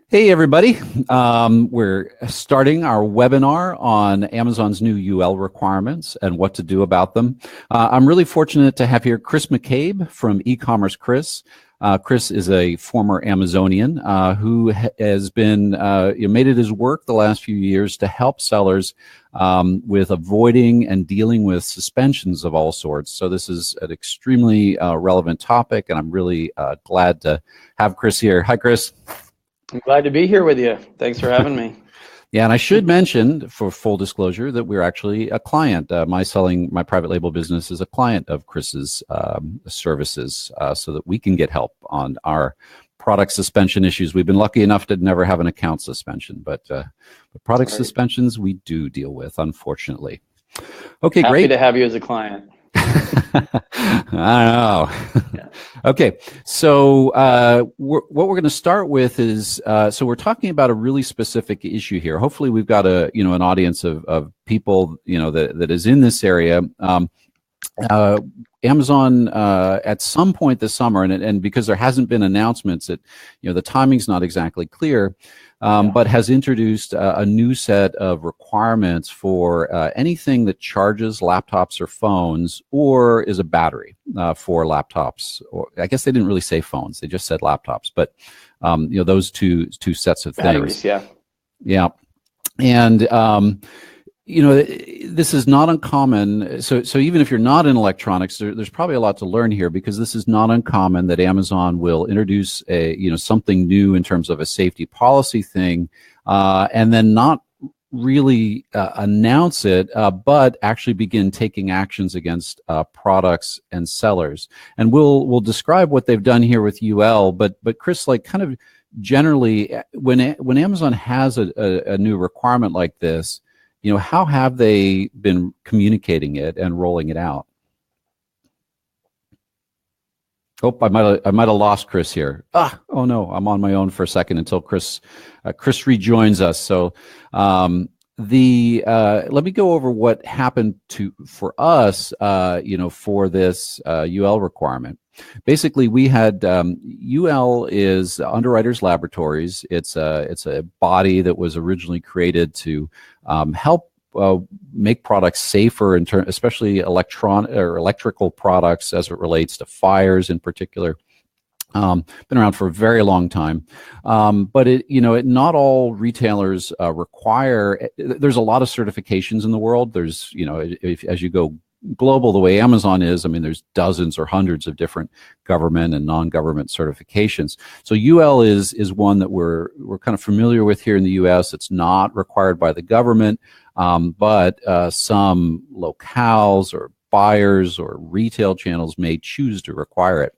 Hey, everybody. We're starting our webinar on Amazon's new UL requirements and what to do about them. I'm really fortunate to have here Chris McCabe from e-commerce Chris. Chris is a former Amazonian who has been made it his work the last few years to help sellers with avoiding and dealing with suspensions of all sorts. So this is an extremely relevant topic, and I'm really glad to have Chris here. Hi, Chris. I'm glad to be here with you. Thanks for having me. Yeah, and I should mention, for full disclosure, that we're actually a client. My private label business is a client of Chris's services, so that we can get help on our product suspension issues. We've been lucky enough to never have an account suspension, but product suspensions we do deal with, unfortunately. Okay, Happy great. Happy to have you as a client. I know. Yeah. Okay, so what we're going to start with is so we're talking about a really specific issue here. Hopefully, we've got an audience of people that is in this area. Amazon at some point this summer, and because there hasn't been announcements, that the timing's not exactly clear. But has introduced a new set of requirements for anything that charges laptops or phones or is a battery for laptops. Or I guess they didn't really say phones; they just said laptops. But those two sets of batteries, things. Yeah, and this is not uncommon. So even if you're not in electronics, there's probably a lot to learn here, because this is not uncommon that Amazon will introduce something new in terms of a safety policy thing, and then not really announce it, but actually begin taking actions against products and sellers. And we'll describe what they've done here with UL. But Chris, kind of generally, when Amazon has a new requirement like this, how have they been communicating it and rolling it out? Oh, I might have lost Chris here. Oh no, I'm on my own for a second until Chris rejoins us. So let me go over what happened for us, for this UL requirement. Basically, we had UL is Underwriters Laboratories. It's a body that was originally created to help make products safer, especially electrical products as it relates to fires in particular. Been around for a very long time, but not all retailers require. There's a lot of certifications in the world. There's as you go global the way Amazon is, there's dozens or hundreds of different government and non-government certifications. So UL is one that we're kind of familiar with here in the US. It's not required by the government, but some locales or buyers or retail channels may choose to require it.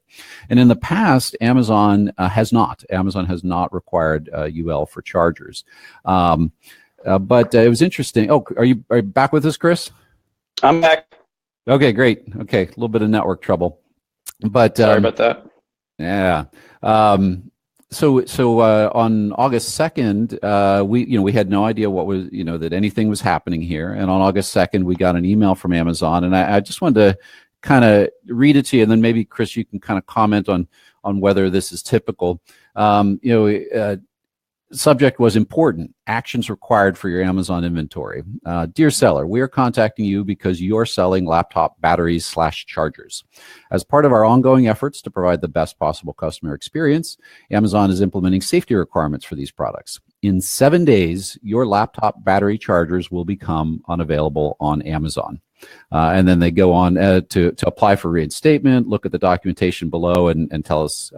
And in the past, Amazon has not required UL for chargers. But it was interesting. Oh, are you back with us, Chris? I'm back. Okay, great. Okay, a little bit of network trouble, but sorry about that. Yeah. So on August 2nd, we had no idea what was that anything was happening here, and on August 2nd, we got an email from Amazon, and I just wanted to kind of read it to you, and then maybe Chris, you can kind of comment on whether this is typical. Subject was important. Actions required for your Amazon inventory. Dear seller, we are contacting you because you're selling laptop batteries / chargers. As part of our ongoing efforts to provide the best possible customer experience, Amazon is implementing safety requirements for these products. In 7 days, your laptop battery chargers will become unavailable on Amazon. And then they go on to apply for reinstatement, look at the documentation below, and tell us,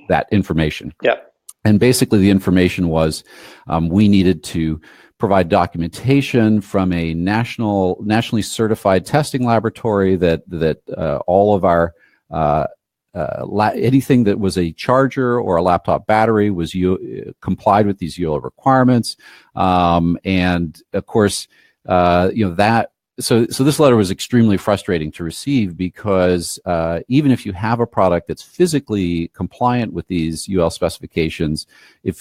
that information. Yep. And basically the information was we needed to provide documentation from a nationally certified testing laboratory that all of our anything that was a charger or a laptop battery was complied with these UL requirements. And of course, that. So this letter was extremely frustrating to receive, because even if you have a product that's physically compliant with these UL specifications,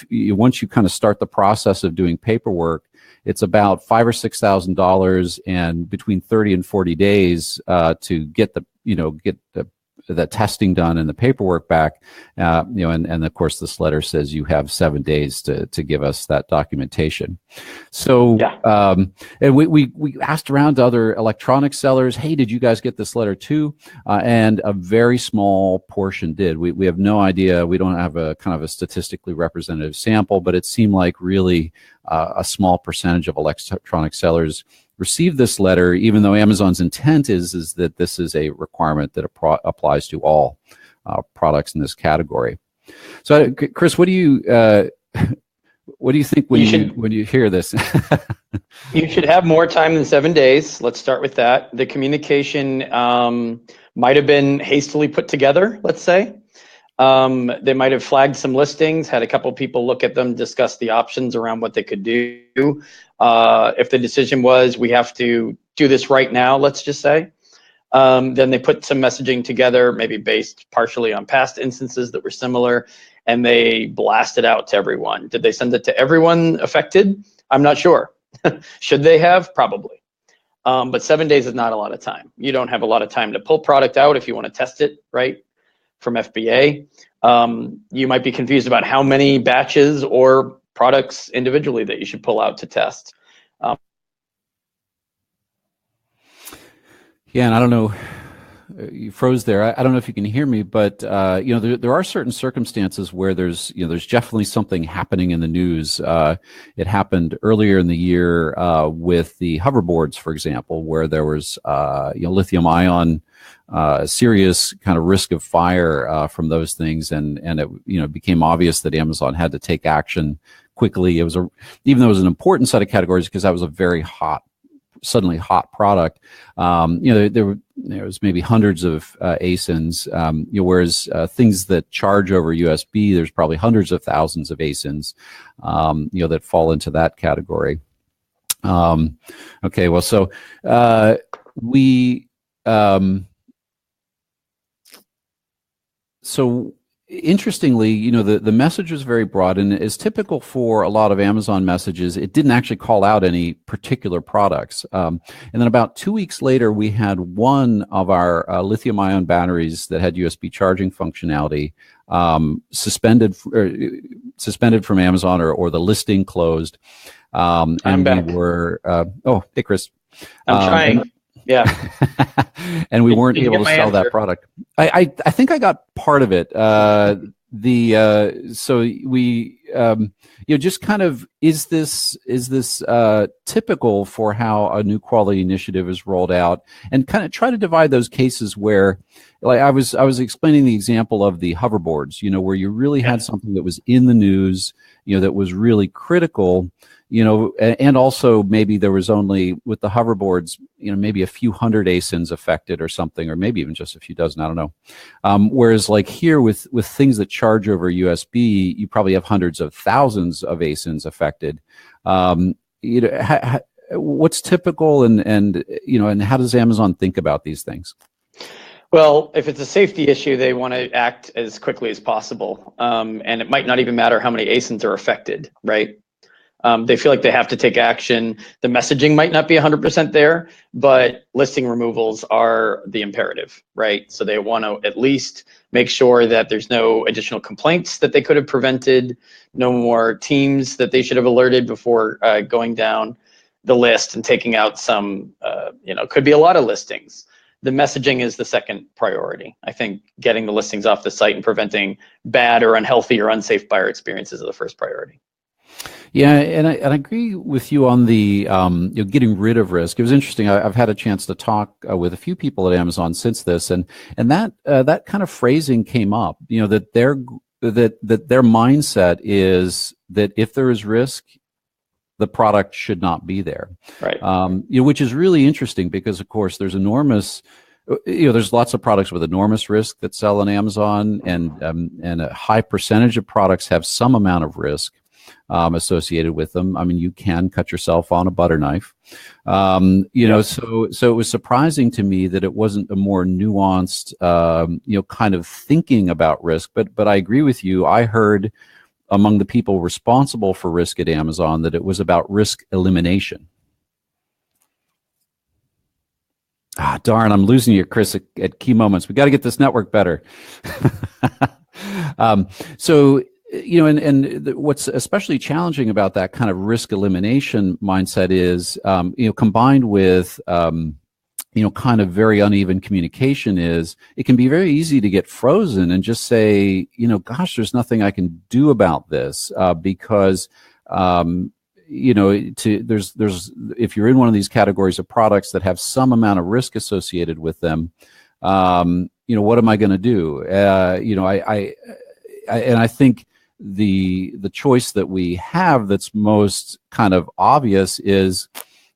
once you kind of start the process of doing paperwork, it's about $5,000 or $6,000 and between 30 and 40 days to get the the testing done and the paperwork back. And of course, this letter says you have 7 days to give us that documentation. So, and we asked around to other electronic sellers, hey, did you guys get this letter too? And a very small portion did. We have no idea. We don't have a kind of a statistically representative sample, but it seemed like really a small percentage of electronic sellers received this letter, even though Amazon's intent is that this is a requirement that applies to all products in this category. So, Chris, what do you think when you hear this? You should have more time than 7 days. Let's start with that. The communication might have been hastily put together, let's say. They might have flagged some listings, had a couple people look at them, discuss the options around what they could do. If the decision was, we have to do this right now, let's just say, then they put some messaging together, maybe based partially on past instances that were similar, and they blasted out to everyone. Did they send it to everyone affected? I'm not sure. Should they have? Probably. But 7 days is not a lot of time. You don't have a lot of time to pull product out if you want to test it, right, from FBA. You might be confused about how many batches or products individually that you should pull out to test. Yeah, and I don't know, you froze there. I don't know if you can hear me, but there are certain circumstances where there's definitely something happening in the news. It happened earlier in the year with the hoverboards, for example, where there was lithium ion, serious kind of risk of fire from those things, and it became obvious that Amazon had to take action quickly. It was even though it was an important set of categories because that was a very suddenly hot product. There was maybe hundreds of ASINs, whereas things that charge over USB, there's probably hundreds of thousands of ASINs, that fall into that category. Okay, well, so so interestingly, the message was very broad, and as typical for a lot of Amazon messages, it didn't actually call out any particular products. And then about 2 weeks later, we had one of our lithium-ion batteries that had USB charging functionality suspended from Amazon, or the listing closed. I'm back. We were oh, hey, Chris. I'm trying. Yeah. And we weren't able to sell that product. I think I got part of it. So we just kind of, is this typical for how a new quality initiative is rolled out, and kind of try to divide those cases where, like I was explaining the example of the hoverboards, where you really had something that was in the news, that was really critical. And also maybe there was only, with the hoverboards, maybe a few hundred ASINs affected or something, or maybe even just a few dozen, I don't know. Whereas like here with things that charge over USB, you probably have hundreds of thousands of ASINs affected. What's typical, and how does Amazon think about these things? Well, if it's a safety issue, they want to act as quickly as possible. And it might not even matter how many ASINs are affected, right? They feel like they have to take action. The messaging might not be 100% there, but listing removals are the imperative, right? So they want to at least make sure that there's no additional complaints that they could have prevented, no more teams that they should have alerted before going down the list and taking out some, could be a lot of listings. The messaging is the second priority. I think getting the listings off the site and preventing bad or unhealthy or unsafe buyer experiences is the first priority. Yeah, and I agree with you on the getting rid of risk. It was interesting. I've had a chance to talk with a few people at Amazon since this, and that kind of phrasing came up. That their mindset is that if there is risk, the product should not be there. Right. Which is really interesting because, of course, there's enormous. There's lots of products with enormous risk that sell on Amazon, and a high percentage of products have some amount of risk associated with them. I mean, you can cut yourself on a butter knife. So it was surprising to me that it wasn't a more nuanced, kind of thinking about risk. But I agree with you. I heard among the people responsible for risk at Amazon that it was about risk elimination. Ah, darn, I'm losing you, Chris, at key moments. We got to get this network better. So, what's especially challenging about that kind of risk elimination mindset is, combined with, kind of very uneven communication, is it can be very easy to get frozen and just say, gosh, there's nothing I can do about this, because, there's if you're in one of these categories of products that have some amount of risk associated with them, what am I going to do? I think the choice that we have that's most kind of obvious is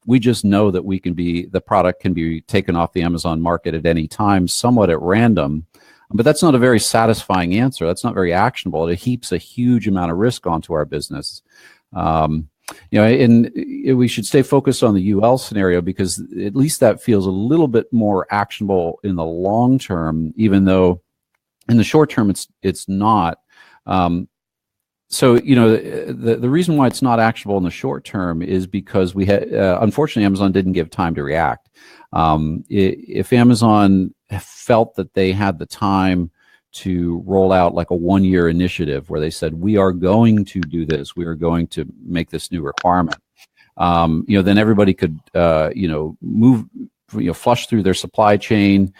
we just know that the product can be taken off the Amazon market at any time, somewhat at random. But that's not a very satisfying answer. That's not very actionable. It heaps a huge amount of risk onto our business. And we should stay focused on the UL scenario, because at least that feels a little bit more actionable in the long term, even though in the short term it's not. The reason why it's not actionable in the short term is because unfortunately, Amazon didn't give time to react. If Amazon felt that they had the time to roll out like a 1-year initiative where they said, we are going to do this, we are going to make this new requirement, then everybody could, move, flush through their supply chain,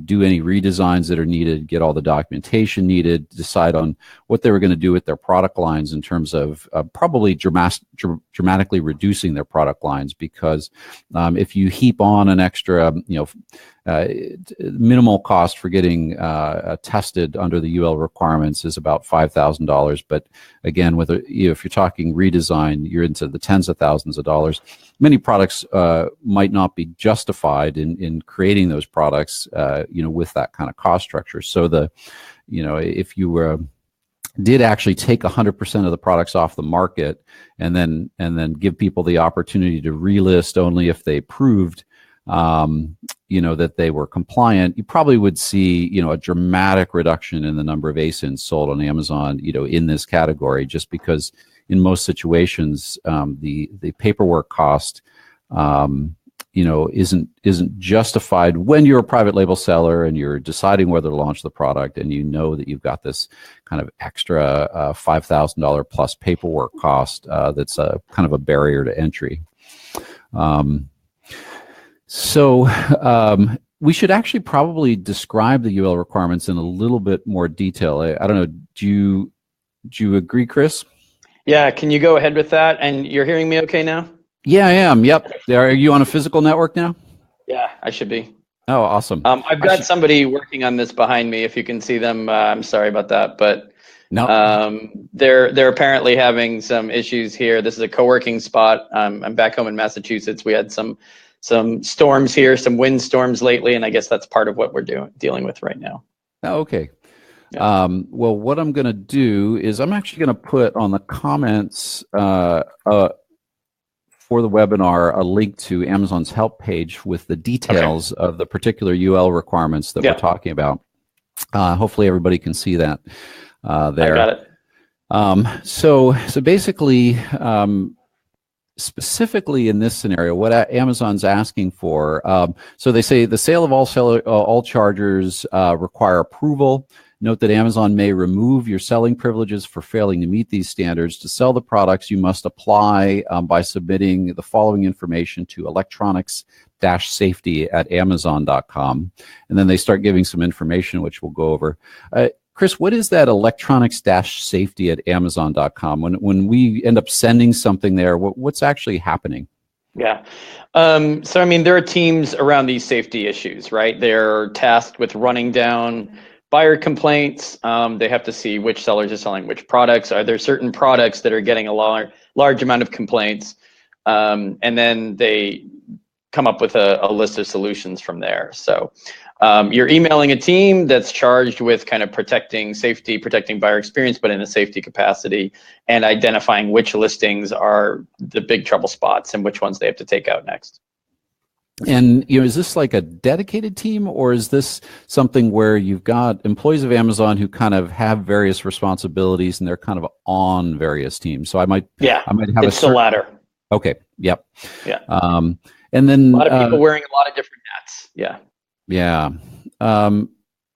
do any redesigns that are needed, get all the documentation needed, decide on what they were going to do with their product lines in terms of probably dramatically reducing their product lines, because if you heap on an extra, minimal cost for getting tested under the UL requirements is about $5,000. But again, if you're talking redesign, you're into the tens of thousands of dollars. Many products might not be justified in creating those products, with that kind of cost structure. So if you did actually take 100% of the products off the market and then give people the opportunity to relist only if they proved, that they were compliant, you probably would see, a dramatic reduction in the number of ASINs sold on Amazon, in this category, just because in most situations, the paperwork cost, isn't justified when you're a private label seller and you're deciding whether to launch the product, and that you've got this kind of extra $5,000 plus paperwork cost that's a kind of a barrier to entry. We should actually probably describe the UL requirements in a little bit more detail. I don't know. Do you agree, Chris? Yeah, can you go ahead with that? And you're hearing me okay now? Yeah, I am. Yep. Are you on a physical network now? Yeah, I should be. Oh, awesome. I've got somebody working on this behind me. If you can see them, I'm sorry about that, but no. They're apparently having some issues here. This is a co-working spot. I'm back home in Massachusetts. We had some storms here, some wind storms lately, and I guess that's part of what we're dealing with right now. Oh, okay. Yeah. Well, what I'm going to do is I'm actually going to put on the comments for the webinar a link to Amazon's help page with the details of the particular UL requirements that we're talking about. Hopefully everybody can see that there. I got it. So basically, specifically in this scenario, what Amazon's asking for, so they say the sale of all chargers require approval. Note that Amazon may remove your selling privileges for failing to meet these standards. To sell the products, you must apply by submitting the following information to electronics-safety@amazon.com. And then they start giving some information, which we'll go over. Chris, what is that electronics-safety@amazon.com? When we end up sending something there, what's actually happening? Yeah. There are teams around these safety issues, right? They're tasked with running down buyer complaints. They have to see which sellers are selling which products. Are there certain products that are getting a large amount of complaints? And then they come up with a list of solutions from there. So you're emailing a team that's charged with kind of protecting safety, protecting buyer experience, but in a safety capacity, and identifying which listings are the big trouble spots and which ones they have to take out next. And is this like a dedicated team, or is this something where you've got employees of Amazon who kind of have various responsibilities and they're kind of on various teams? So I might have it's the latter. Okay. Yep. Yeah. And then a lot of people wearing a lot of different hats. max. Yeah. Yeah.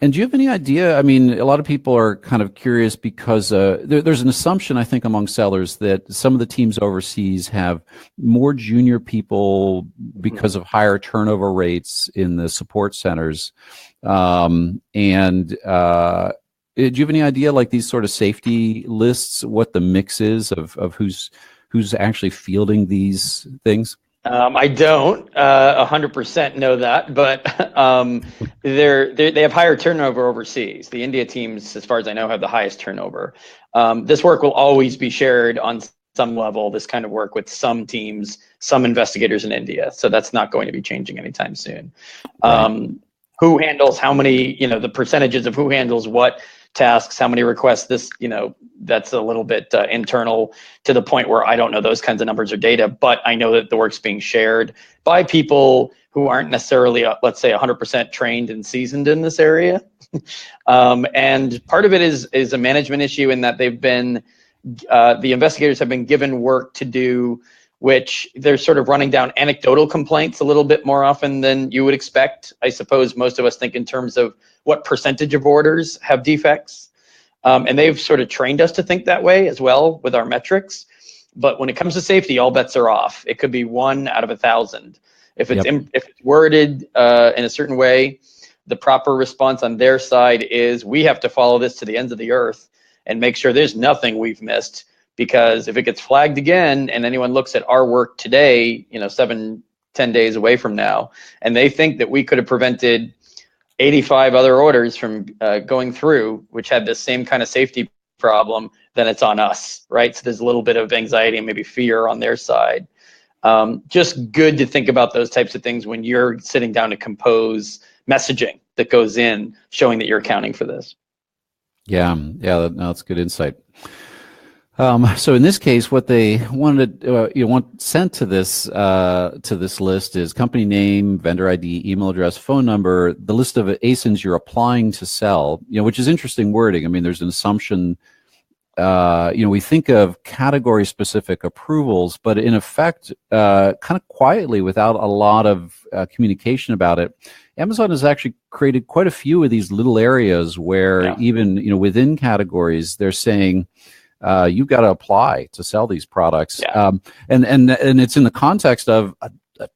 And do you have any idea? I mean, a lot of people are kind of curious because there's an assumption, I think, among sellers that some of the teams overseas have more junior people because of higher turnover rates in the support centers. Do you have any idea, like these sort of safety lists, what the mix is of who's actually fielding these things? I don't 100% know that, but they have higher turnover overseas. The India teams, as far as I know, have the highest turnover. This work will always be shared on some level, this kind of work with some teams, some investigators in India. So that's not going to be changing anytime soon. Right. Who handles how many, the percentages of who handles what tasks, how many requests, that's a little bit internal to the point where I don't know those kinds of numbers or data, but I know that the work's being shared by people who aren't necessarily, let's say, 100% trained and seasoned in this area. And part of it is a management issue in that they've been, the investigators have been given work to do, which they're sort of running down anecdotal complaints a little bit more often than you would expect. I suppose most of us think in terms of what percentage of orders have defects. And they've sort of trained us to think that way as well with our metrics. But when it comes to safety, all bets are off. It could be 1 out of 1,000. If it's if it's worded in a certain way, the proper response on their side is we have to follow this to the ends of the earth and make sure there's nothing we've missed. Because if it gets flagged again and anyone looks at our work today, 7-10 days away from now, and they think that we could have prevented 85 other orders from going through, which had the same kind of safety problem, then it's on us, right? So there's a little bit of anxiety and maybe fear on their side. Just good to think about those types of things when you're sitting down to compose messaging that goes in, showing that you're accounting for this. Yeah, that's good insight. So in this case, what they wanted, want sent to this list is company name, vendor ID, email address, phone number, the list of ASINs you're applying to sell. Which is interesting wording. I mean, there's an assumption. We think of category-specific approvals, but in effect, kind of quietly, without a lot of communication about it, Amazon has actually created quite a few of these little areas where even within categories, they're saying, you've got to apply to sell these products. And it's in the context of a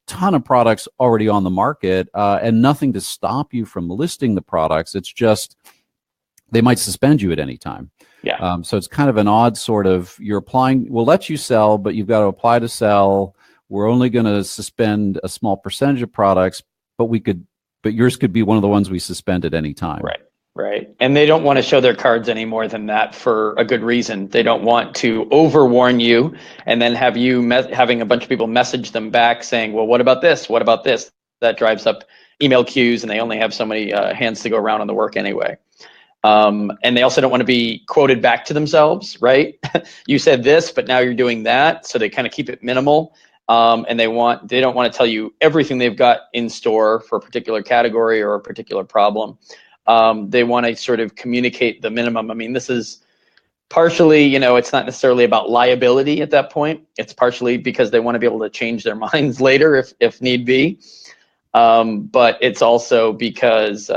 ton of products already on the market and nothing to stop you from listing the products. It's just they might suspend you at any time. So it's kind of an odd sort of, you're applying, we'll let you sell, but you've got to apply to sell. We're only going to suspend a small percentage of products, but yours could be one of the ones we suspend at any time. Right. And they don't want to show their cards any more than that for a good reason. They don't want to overwarn you and then have you having a bunch of people message them back saying, well, what about this? What about this? That drives up email queues and they only have so many hands to go around on the work anyway. And they also don't want to be quoted back to themselves, right? You said this, but now you're doing that. So they kind of keep it minimal. And they don't want to tell you everything they've got in store for a particular category or a particular problem. They want to sort of communicate the minimum. I mean, this is partially, it's not necessarily about liability at that point. It's partially because they want to be able to change their minds later if need be. But it's also because,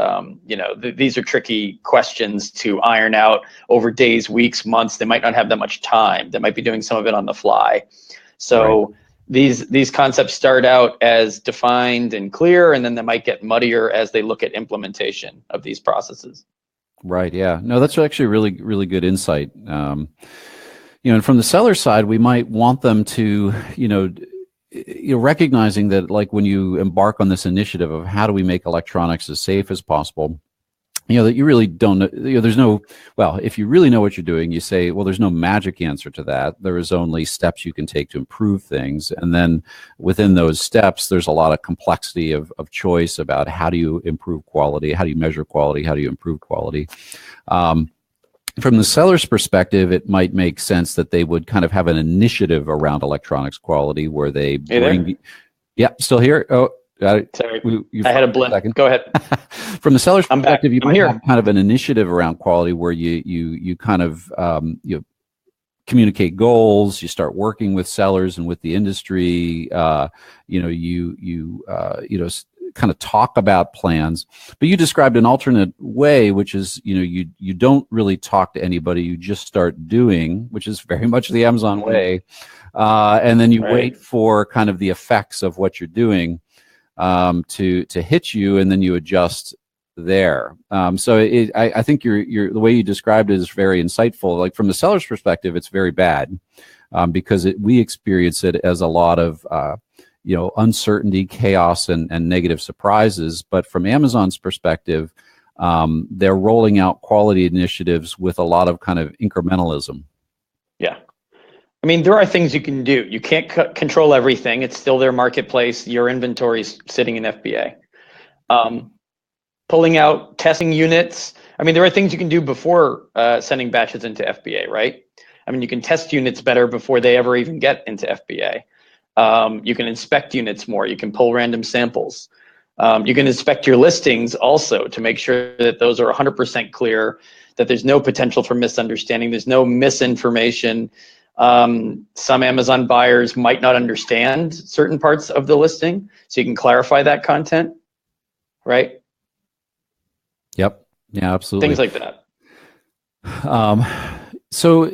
these are tricky questions to iron out over days, weeks, months. They might not have that much time. They might be doing some of it on the fly. So these concepts start out as defined and clear, and then they might get muddier as they look at implementation of these processes. Right. Yeah. No, that's actually really, really good insight. And from the seller side, we might want them to, recognizing that, like, when you embark on this initiative of how do we make electronics as safe as possible, that you really don't know, there's no, well, if you really know what you're doing, you say, well, there's no magic answer to that. There is only steps you can take to improve things. And then within those steps, there's a lot of complexity of choice about how do you improve quality, how do you measure quality, how do you improve quality. From the seller's perspective, it might make sense that they would kind of have an initiative around electronics quality where they bring, still here? Oh, sorry, I had a blip. Go ahead. From the seller's perspective, you might have kind of an initiative around quality where you kind of communicate goals. You start working with sellers and with the industry. You kind of talk about plans, but you described an alternate way, which is, you don't really talk to anybody. You just start doing, which is very much the Amazon way. And then you wait for kind of the effects of what you're doing to hit you, and then you adjust there. So I think the way you described it is very insightful. Like from the seller's perspective, it's very bad because we experience it as a lot of uncertainty, chaos, and negative surprises. But from Amazon's perspective, they're rolling out quality initiatives with a lot of kind of incrementalism. Yeah. I mean, there are things you can do. You can't control everything. It's still their marketplace. Your inventory's sitting in FBA. Pulling out testing units. I mean, there are things you can do before sending batches into FBA, right? I mean, you can test units better before they ever even get into FBA. You can inspect units more. You can pull random samples. You can inspect your listings also to make sure that those are 100% clear, that there's no potential for misunderstanding, there's no misinformation. Some Amazon buyers might not understand certain parts of the listing, so you can clarify that content, right? Yep. Yeah, absolutely. Things like that. So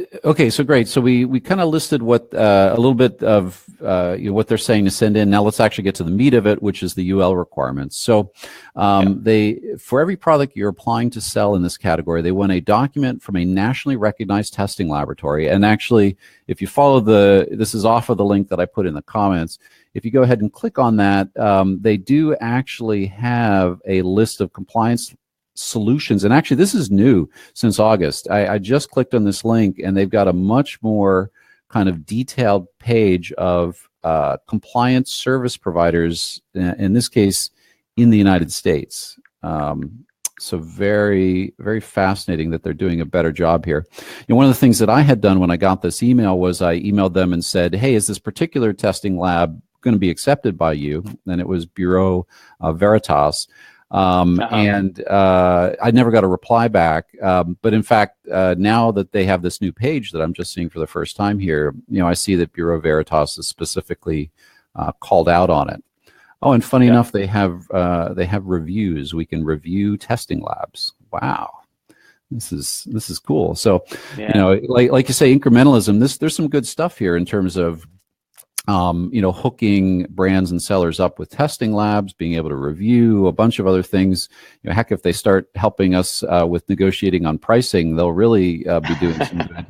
great. So we kind of listed what a little bit of what they're saying to send in. Now let's actually get to the meat of it, which is the UL requirements. So they, for every product you're applying to sell in this category, they want a document from a nationally recognized testing laboratory. And actually, if you follow this is off of the link that I put in the comments. If you go ahead and click on that, they do actually have a list of compliance solutions. And actually, this is new since August. I just clicked on this link, and they've got a much more kind of detailed page of compliance service providers, in this case, in the United States. So very, very fascinating that they're doing a better job here. One of the things that I had done when I got this email was I emailed them and said, hey, is this particular testing lab going to be accepted by you? And it was Bureau Veritas. And I never got a reply back. But in fact, now that they have this new page that I'm just seeing for the first time here, I see that Bureau Veritas is specifically called out on it. Oh, and funny enough, they have reviews. We can review testing labs. Wow. This is cool. So, like you say, incrementalism, there's some good stuff here in terms of hooking brands and sellers up with testing labs, being able to review a bunch of other things. Heck, if they start helping us with negotiating on pricing, they'll really be doing some good.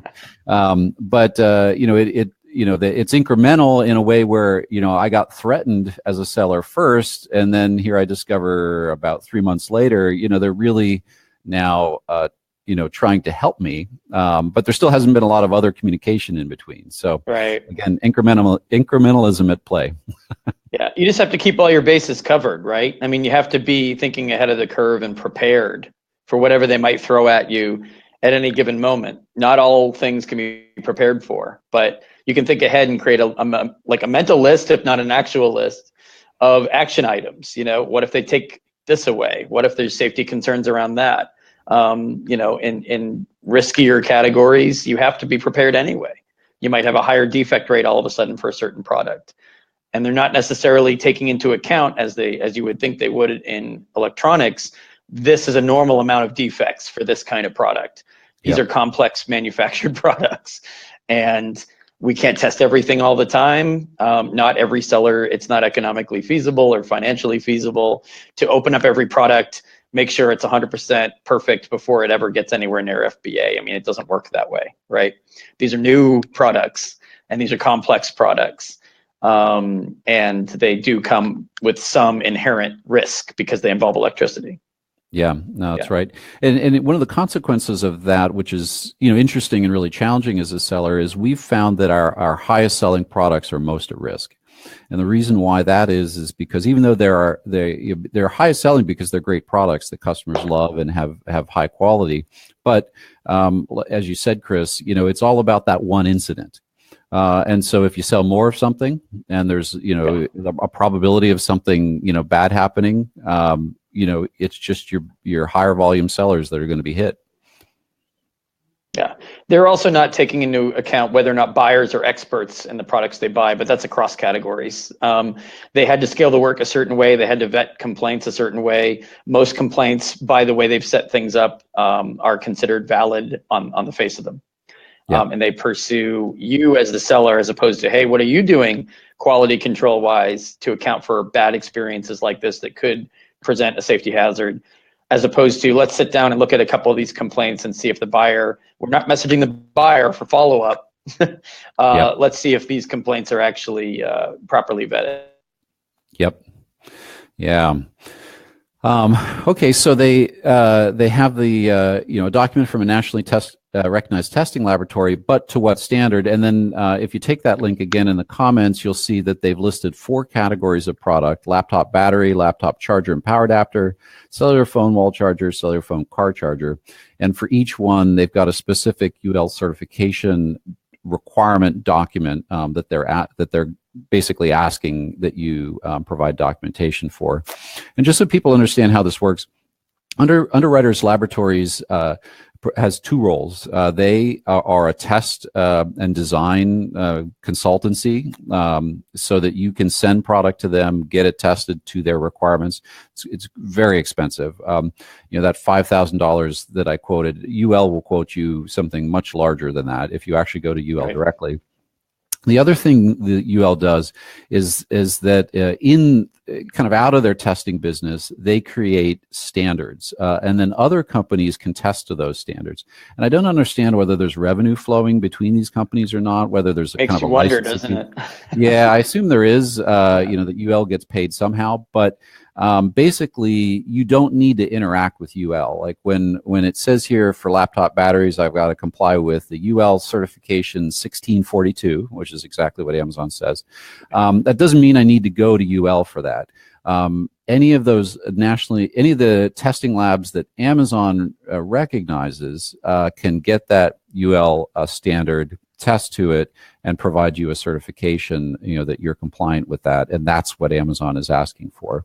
It's incremental in a way where, I got threatened as a seller first, and then here I discover about 3 months later, they're really now trying to help me, but there still hasn't been a lot of other communication in between. So again, incrementalism at play. Yeah, you just have to keep all your bases covered, right? I mean, you have to be thinking ahead of the curve and prepared for whatever they might throw at you at any given moment. Not all things can be prepared for, but you can think ahead and create a mental list, if not an actual list, of action items. What if they take this away? What if there's safety concerns around that? In riskier categories, you have to be prepared anyway. You might have a higher defect rate all of a sudden for a certain product, and they're not necessarily taking into account, as you would think they would in electronics, this is a normal amount of defects for this kind of product. These are complex manufactured products, and we can't test everything all the time. Not every seller, it's not economically feasible or financially feasible to open up every product, make sure it's 100% perfect before it ever gets anywhere near FBA. I mean, it doesn't work that way, right? These are new products, and these are complex products. And they do come with some inherent risk because they involve electricity. Yeah, no, that's right. And one of the consequences of that, which is interesting and really challenging as a seller, is we've found that our highest selling products are most at risk. And the reason why that is because even though they're highest selling because they're great products that customers love and have high quality, but as you said, Chris, it's all about that one incident. And so if you sell more of something and there's a probability of something bad happening, it's just your higher volume sellers that are going to be hit. Yeah, they're also not taking into account whether or not buyers are experts in the products they buy, but that's across categories. They had to scale the work a certain way. They had to vet complaints a certain way. Most complaints, by the way they've set things up, are considered valid on the face of them. Yeah. And they pursue you as the seller as opposed to, hey, what are you doing quality control wise to account for bad experiences like this that could present a safety hazard, as opposed to let's sit down and look at a couple of these complaints and see if the buyer, we're not messaging the buyer for follow-up. Let's see if these complaints are actually properly vetted. Yep. Yeah. Okay, so they have the a document from a nationally recognized testing laboratory, but to what standard? And then if you take that link again in the comments, you'll see that they've listed 4 categories of product: laptop battery, laptop charger and power adapter, cellular phone wall charger, cellular phone car charger. And for each one, they've got a specific UL certification requirement document that they're basically asking that you provide documentation for. And just so people understand how this works, Underwriters Laboratories has 2 roles. They are a test and design consultancy, so that you can send product to them, get it tested to their requirements. It's very expensive. That $5,000 that I quoted, UL will quote you something much larger than that if you actually go to UL directly. The other thing that UL does is that in kind of out of their testing business, they create standards, and then other companies can test to those standards. And I don't understand whether there's revenue flowing between these companies or not, whether there's a Makes kind of a you wonder, license. doesn't it? Yeah, I assume there is, that UL gets paid somehow, but basically you don't need to interact with UL. Like when it says here for laptop batteries, I've got to comply with the UL certification 1642, which is exactly what Amazon says. That doesn't mean I need to go to UL for that. Any of those any of the testing labs that Amazon recognizes can get that UL standard, test to it, and provide you a certification, that you're compliant with that. And that's what Amazon is asking for.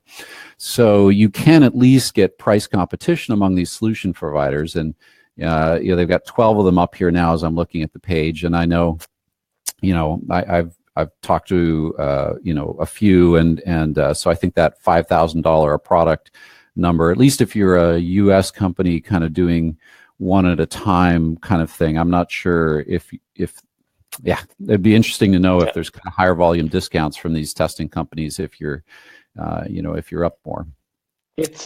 So you can at least get price competition among these solution providers. And, they've got 12 of them up here now as I'm looking at the page. And I know, I've talked to, a few, and so I think that $5,000 a product number, at least if you're a U.S. company kind of doing one at a time kind of thing, I'm not sure if it'd be interesting to know if there's kind of higher volume discounts from these testing companies if you're, if you're up more. It's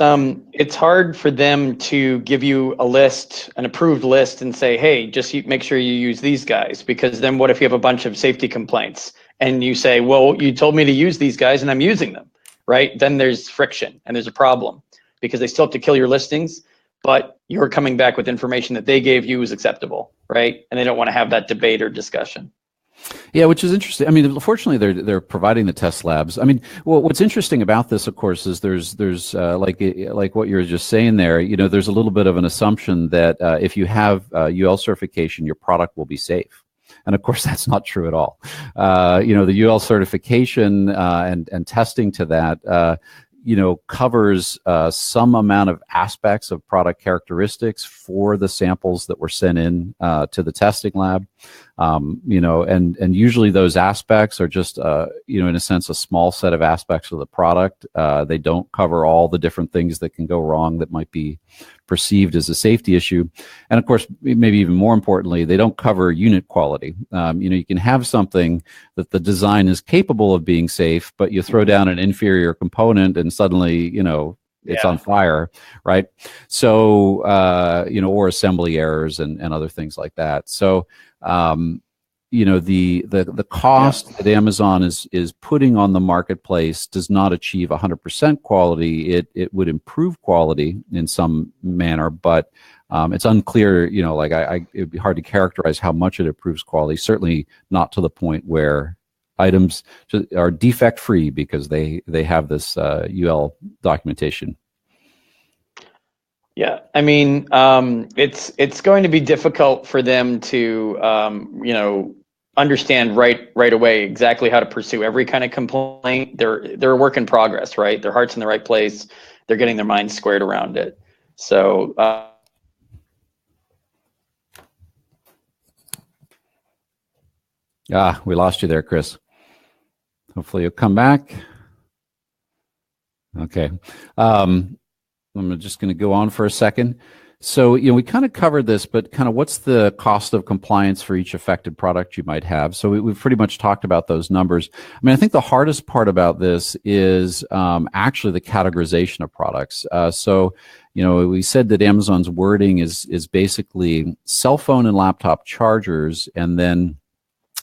hard for them to give you a list, an approved list, and say, hey, just make sure you use these guys, because then what if you have a bunch of safety complaints and you say, well, you told me to use these guys and I'm using them, right? Then there's friction and there's a problem, because they still have to kill your listings, but you're coming back with information that they gave you is acceptable, right? And they don't want to have that debate or discussion. Yeah, which is interesting. I mean, fortunately, they're providing the test labs. I mean, well, what's interesting about this, of course, is there's like what you're just saying there. There's a little bit of an assumption that if you have UL certification, your product will be safe. And of course, that's not true at all. The UL certification and testing to that, covers some amount of aspects of product characteristics for the samples that were sent in to the testing lab. And usually those aspects are just, in a sense, a small set of aspects of the product. They don't cover all the different things that can go wrong that might be perceived as a safety issue. And of course, maybe even more importantly, they don't cover unit quality. You can have something that the design is capable of being safe, but you throw down an inferior component and suddenly, it's on fire, right? So, or assembly errors and other things like that. So, the cost that Amazon is putting on the marketplace does not achieve 100% quality. It would improve quality in some manner, but it's unclear. It'd be hard to characterize how much it improves quality. Certainly not to the point where items are defect free because they have this UL documentation. Yeah, I mean, it's going to be difficult for them to, understand right away exactly how to pursue every kind of complaint. They're a work in progress, right? Their heart's in the right place. They're getting their minds squared around it. So, We lost you there, Chris. Hopefully you'll come back. Okay. I'm just going to go on for a second. So, we kind of covered this, but kind of what's the cost of compliance for each affected product you might have? So we've pretty much talked about those numbers. I mean, I think the hardest part about this is actually the categorization of products. So, we said that Amazon's wording is basically cell phone and laptop chargers, and then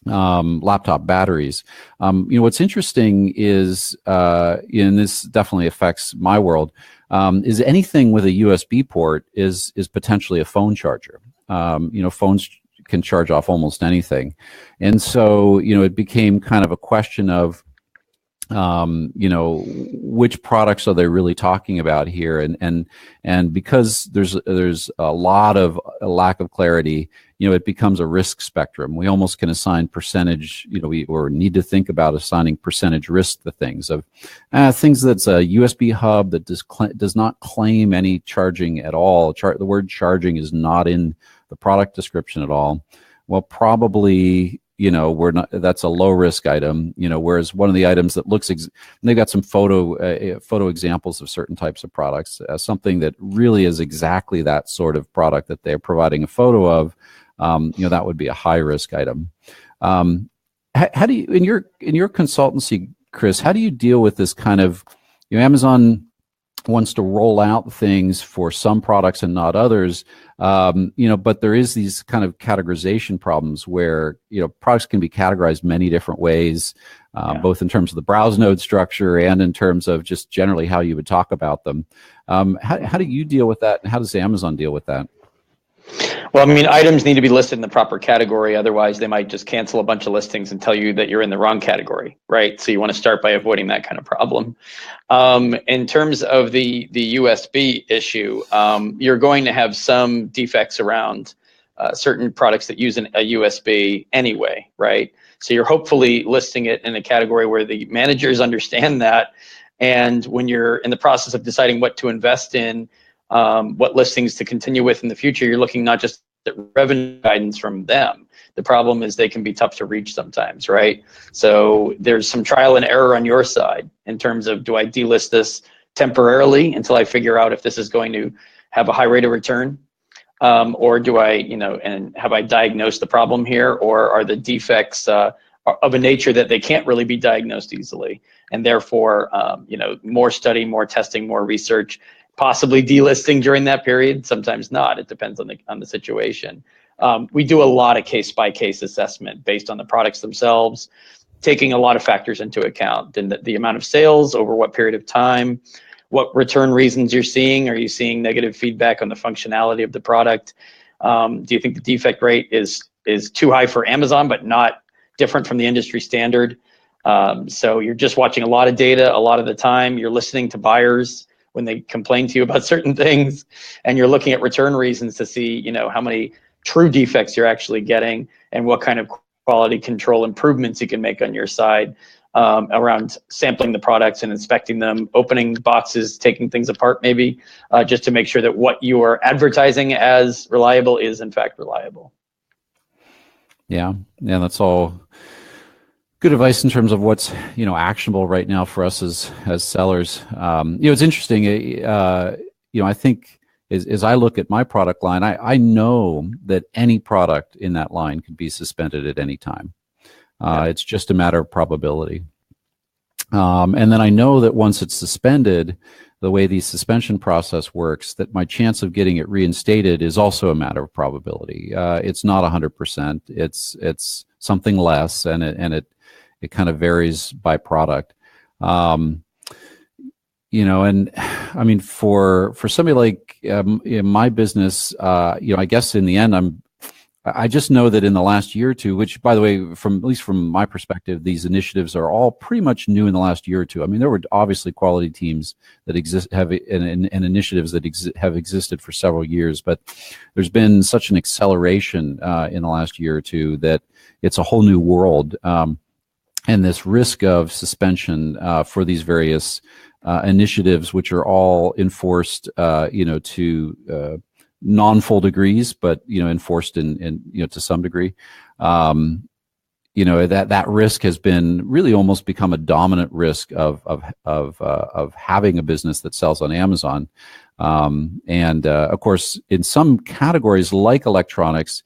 laptop batteries. What's interesting is, and this definitely affects my world, is anything with a USB port is potentially a phone charger. Phones can charge off almost anything, and so it became kind of a question of which products are they really talking about here, and because there's a lot of a lack of clarity, it becomes a risk spectrum. We almost can assign percentage, or need to think about assigning percentage risk to things of things that's a USB hub that does not claim any charging at all. The word charging is not in the product description at all. Well, probably we're not. That's a low risk item. Whereas one of the items that looks, they've got some photo examples of certain types of products. Something that really is exactly that sort of product that they're providing a photo of. That would be a high risk item. How do you, in your consultancy, Chris? How do you deal with this kind of, Amazon wants to roll out things for some products and not others, but there is these kind of categorization problems where products can be categorized many different ways, both in terms of the browse node structure and in terms of just generally how you would talk about them. How do you deal with that, and how does Amazon deal with that? Well, I mean, items need to be listed in the proper category. Otherwise, they might just cancel a bunch of listings and tell you that you're in the wrong category, right? So you want to start by avoiding that kind of problem. In terms of the USB issue, you're going to have some defects around certain products that use a USB anyway, right? So you're hopefully listing it in a category where the managers understand that. And when you're in the process of deciding what to invest in, what listings to continue with in the future, you're looking not just at revenue guidance from them. The problem is they can be tough to reach sometimes, right? So there's some trial and error on your side in terms of, do I delist this temporarily until I figure out if this is going to have a high rate of return? Or do I, and have I diagnosed the problem here? Or are the defects of a nature that they can't really be diagnosed easily? And therefore, more study, more testing, more research, possibly delisting during that period, sometimes not. It depends on the situation. We do a lot of case-by-case assessment based on the products themselves, taking a lot of factors into account. And the amount of sales over what period of time, what return reasons you're seeing. Are you seeing negative feedback on the functionality of the product? Do you think the defect rate is too high for Amazon, but not different from the industry standard? So you're just watching a lot of data a lot of the time. You're listening to buyers when they complain to you about certain things, and you're looking at return reasons to see, how many true defects you're actually getting and what kind of quality control improvements you can make on your side around sampling the products and inspecting them, opening boxes, taking things apart maybe, just to make sure that what you are advertising as reliable is in fact reliable. Yeah, that's all good advice in terms of what's actionable right now for us as sellers. It's interesting. I think as I look at my product line, I know that any product in that line could be suspended at any time. It's just a matter of probability. And then I know that once it's suspended, the way the suspension process works, that my chance of getting it reinstated is also a matter of probability. It's not 100%. It's something less, and it kind of varies by product. And I mean, for somebody like in my business, I guess in the end, I just know that in the last year or two, which, by the way, at least from my perspective, these initiatives are all pretty much new in the last year or two. I mean, there were obviously quality teams that and initiatives that have existed for several years, but there's been such an acceleration in the last year or two that it's a whole new world. And this risk of suspension for these various initiatives, which are all enforced, to non-full degrees, but enforced in to some degree. that risk has been really almost become a dominant risk of having a business that sells on Amazon. And of course, in some categories like electronics,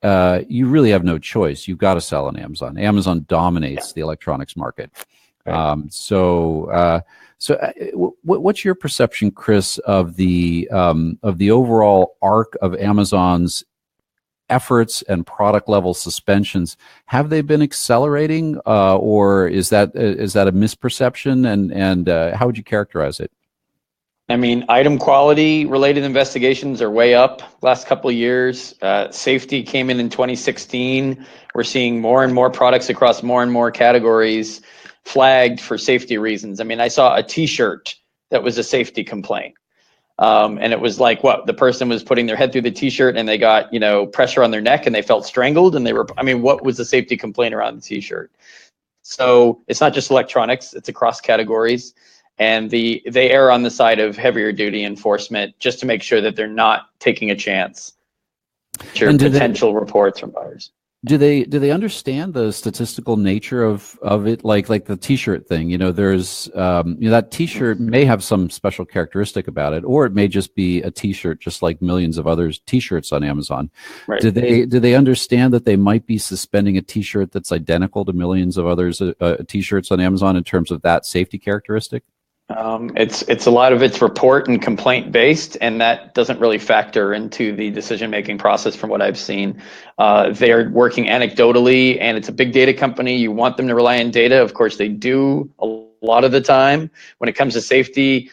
you really have no choice. You've got to sell on Amazon. Amazon dominates the electronics market. Right. What's your perception, Chris, of the overall arc of Amazon's efforts and product level suspensions? Have they been accelerating, or is that a misperception? And how would you characterize it? I mean, item quality related investigations are way up last couple of years. Safety came in 2016. We're seeing more and more products across more and more categories flagged for safety reasons. I mean, I saw a T-shirt that was a safety complaint. And it was like, what, the person was putting their head through the T-shirt and they got, pressure on their neck and they felt strangled and what was the safety complaint around the T-shirt? So it's not just electronics, it's across categories. And they err on the side of heavier duty enforcement just to make sure that they're not taking a chance to potential reports from buyers. Do they understand the statistical nature of it, like the T-shirt thing? There's that T-shirt may have some special characteristic about it, or it may just be a T-shirt, just like millions of other T-shirts on Amazon. Right. Do they understand that they might be suspending a T-shirt that's identical to millions of others T-shirts on Amazon in terms of that safety characteristic? It's a lot of it's report and complaint based, and that doesn't really factor into the decision-making process from what I've seen. They're working anecdotally, and it's a big data company. You want them to rely on data. Of course, they do a lot of the time. When it comes to safety,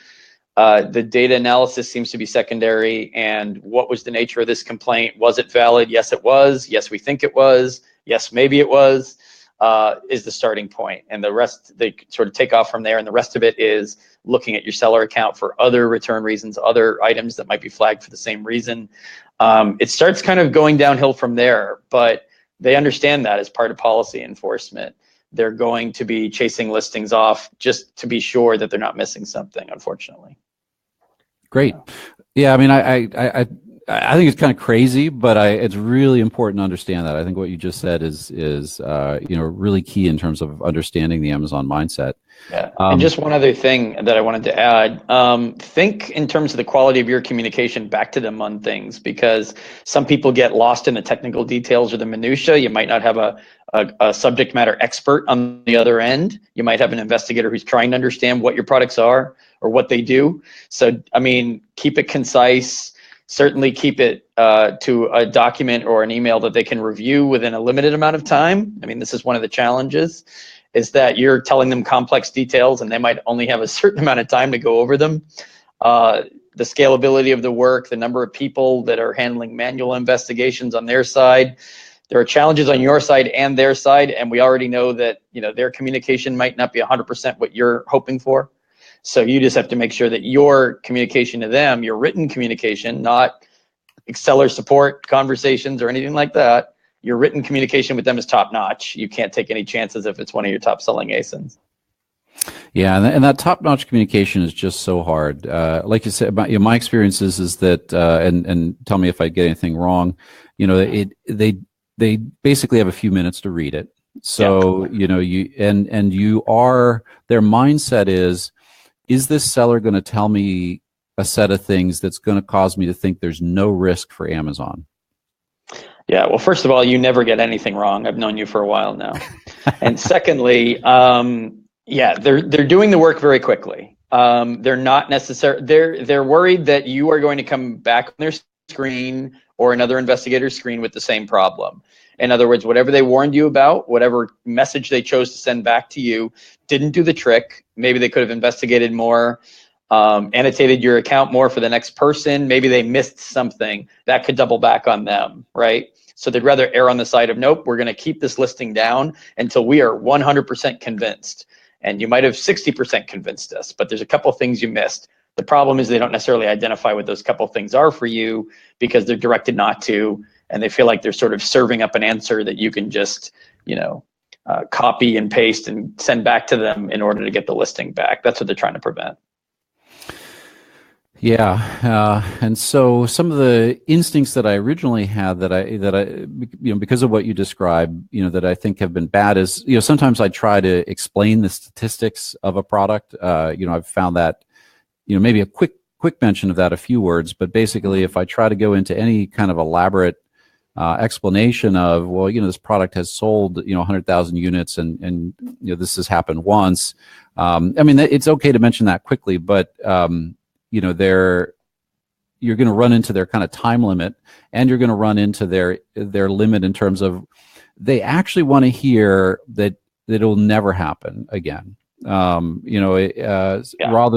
the data analysis seems to be secondary. And what was the nature of this complaint? Was it valid? Yes, it was. Yes, we think it was. Yes, maybe it was. Is the starting point, and the rest they sort of take off from there. And the rest of it is looking at your seller account for other return reasons, other items that might be flagged for the same reason. It starts kind of going downhill from there, but they understand that as part of policy enforcement. They're going to be chasing listings off just to be sure that they're not missing something, unfortunately. Great. Yeah, I mean, I think it's kind of crazy, but it's really important to understand that. I think what you just said is really key in terms of understanding the Amazon mindset. Yeah. And just one other thing that I wanted to add, think in terms of the quality of your communication back to them on things, because some people get lost in the technical details or the minutia. You might not have a subject matter expert on the other end. You might have an investigator who's trying to understand what your products are or what they do. So, I mean, keep it concise. Certainly keep it to a document or an email that they can review within a limited amount of time. I mean, this is one of the challenges, is that you're telling them complex details and they might only have a certain amount of time to go over them. The scalability of the work, the number of people that are handling manual investigations on their side. There are challenges on your side and their side, and we already know that their communication might not be 100% what you're hoping for. So you just have to make sure that your communication to them, your written communication, not seller support conversations or anything like that, your written communication with them is top notch. You can't take any chances if it's one of your top selling ASINs. Yeah, and that top notch communication is just so hard. Like you said, my experience is that, and tell me if I get anything wrong, they basically have a few minutes to read it. So, their mindset is this seller going to tell me a set of things that's going to cause me to think there's no risk for Amazon? Yeah, well, first of all, you never get anything wrong. I've known you for a while now. And secondly, they're doing the work very quickly. They're not necessarily, they're worried that you are going to come back on their screen or another investigator's screen with the same problem. In other words, whatever they warned you about, whatever message they chose to send back to you, didn't do the trick. Maybe they could have investigated more, annotated your account more for the next person. Maybe they missed something that could double back on them, right? So they'd rather err on the side of, nope, we're going to keep this listing down until we are 100% convinced. And you might have 60% convinced us, but there's a couple things you missed. The problem is they don't necessarily identify what those couple things are for you because they're directed not to, and they feel like they're sort of serving up an answer that you can just, copy and paste and send back to them in order to get the listing back. That's what they're trying to prevent. Yeah, and so some of the instincts that I originally had because of what you described, that I think have been bad is, sometimes I try to explain the statistics of a product. I've found that, maybe a quick mention of that, a few words, but basically, if I try to go into any kind of elaborate explanation of, well, this product has sold, 100,000 units, and this has happened once. I mean, it's okay to mention that quickly, but they're you're going to run into their kind of time limit, and you're going to run into their limit in terms of they actually want to hear that it'll never happen again. Rather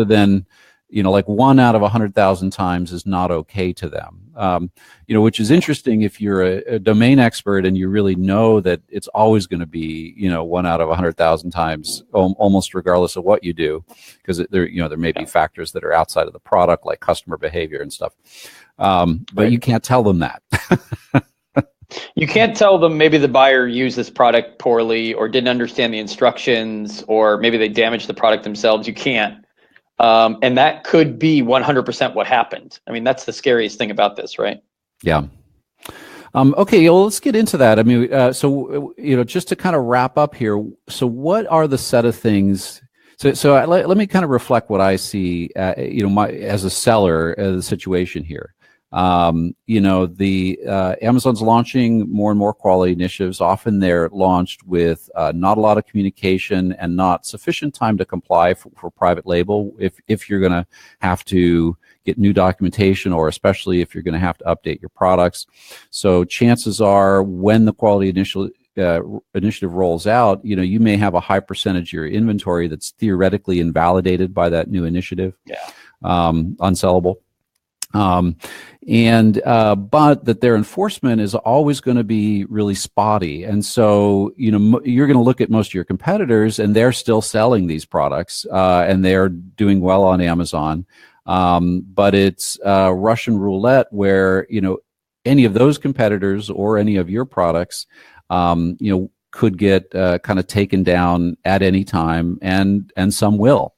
than like 1 out of 100,000 times is not okay to them. Which is interesting if you're a domain expert and you really know that it's always going to be 1 out of 100,000 times, almost regardless of what you do, because there may be factors that are outside of the product, like customer behavior and stuff. But you can't tell them that. You can't tell them maybe the buyer used this product poorly or didn't understand the instructions, or maybe they damaged the product themselves. You can't. And that could be 100% what happened. I mean, that's the scariest thing about this, right? Yeah. Okay, well, let's get into that. I mean, just to kind of wrap up here. So what are the set of things? So let me kind of reflect what I see, as a seller, as a situation here. Amazon's launching more and more quality initiatives. Often they're launched with not a lot of communication and not sufficient time to comply for private label. If you're going to have to get new documentation, or especially if you're going to have to update your products. So chances are, when the quality initiative rolls out, you may have a high percentage of your inventory that's theoretically invalidated by that new initiative, unsellable. But that their enforcement is always going to be really spotty. And so, you're going to look at most of your competitors, and they're still selling these products, and they're doing well on Amazon. But it's Russian roulette, where, any of those competitors or any of your products, could get kind of taken down at any time, and some will.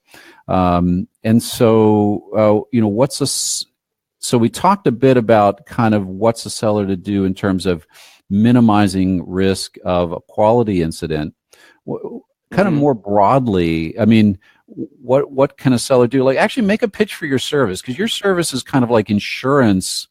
So we talked a bit about kind of what's a seller to do in terms of minimizing risk of a quality incident. Kind of more broadly, I mean, what can a seller do? Like, actually make a pitch for your service, because your service is kind of like insurance.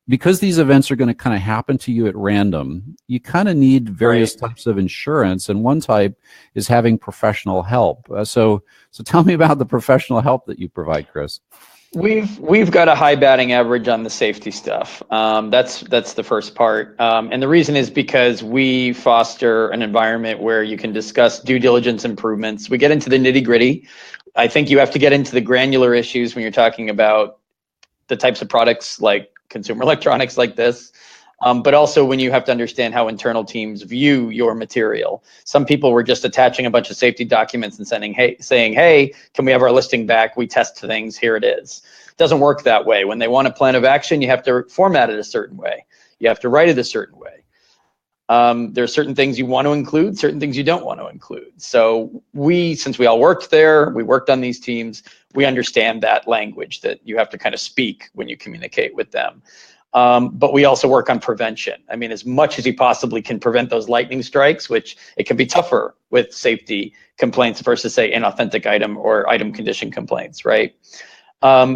Because these events are going to kind of happen to you at random, you kind of need various types of insurance, and one type is having professional help. So tell me about the professional help that you provide, Chris. We've got a high batting average on the safety stuff. That's the first part, and the reason is because we foster an environment where you can discuss due diligence improvements. We get into the nitty gritty. I think you have to get into the granular issues when you're talking about the types of products like consumer electronics like this. But also when you have to understand how internal teams view your material. Some people were just attaching a bunch of safety documents and saying, hey, can we have our listing back? We test things, here it is. It doesn't work that way. When they want a plan of action, you have to format it a certain way. You have to write it a certain way. There are certain things you want to include, certain things you don't want to include. So since we all worked there, we worked on these teams, we understand that language that you have to kind of speak when you communicate with them. But we also work on prevention. I mean, as much as you possibly can prevent those lightning strikes, which it can be tougher with safety complaints versus, say, inauthentic item or item condition complaints, right?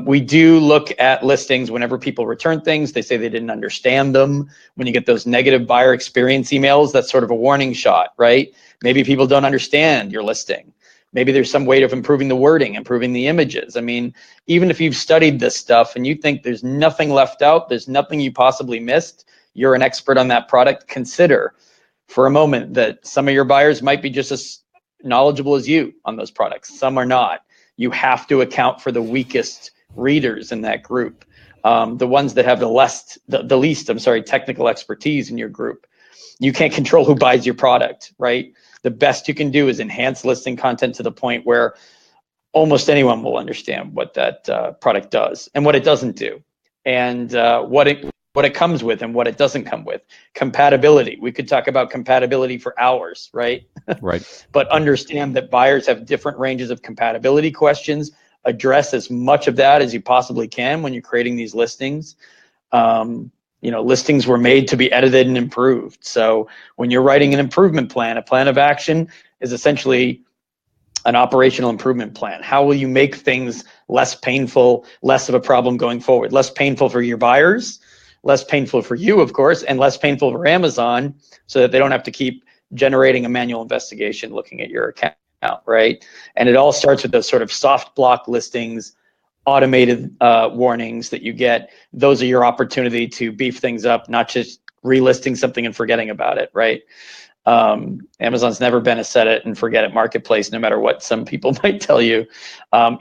We do look at listings whenever people return things. They say they didn't understand them. When you get those negative buyer experience emails, that's sort of a warning shot, right? Maybe people don't understand your listing. Maybe there's some way of improving the wording, improving the images. I mean, even if you've studied this stuff and you think there's nothing left out, there's nothing you possibly missed, you're an expert on that product, consider for a moment that some of your buyers might be just as knowledgeable as you on those products. Some are not. You have to account for the weakest readers in that group, the ones that have the least technical expertise in your group. You can't control who buys your product, right? The best you can do is enhance listing content to the point where almost anyone will understand what that product does and what it doesn't do, and what it comes with and what it doesn't come with. Compatibility. We could talk about compatibility for hours, right? Right. But understand that buyers have different ranges of compatibility questions. address as much of that as you possibly can when you're creating these listings. Listings were made to be edited and improved. So when you're writing an improvement plan, a plan of action is essentially an operational improvement plan. How will you make things less painful, less of a problem going forward? Less painful for your buyers, less painful for you, of course, and less painful for Amazon, so that they don't have to keep generating a manual investigation looking at your account, right? And it all starts with those sort of soft block listings, automated warnings that you get. Those are your opportunity to beef things up, not just relisting something and forgetting about it, right? Amazon's never been a set it and forget it marketplace, no matter what some people might tell you.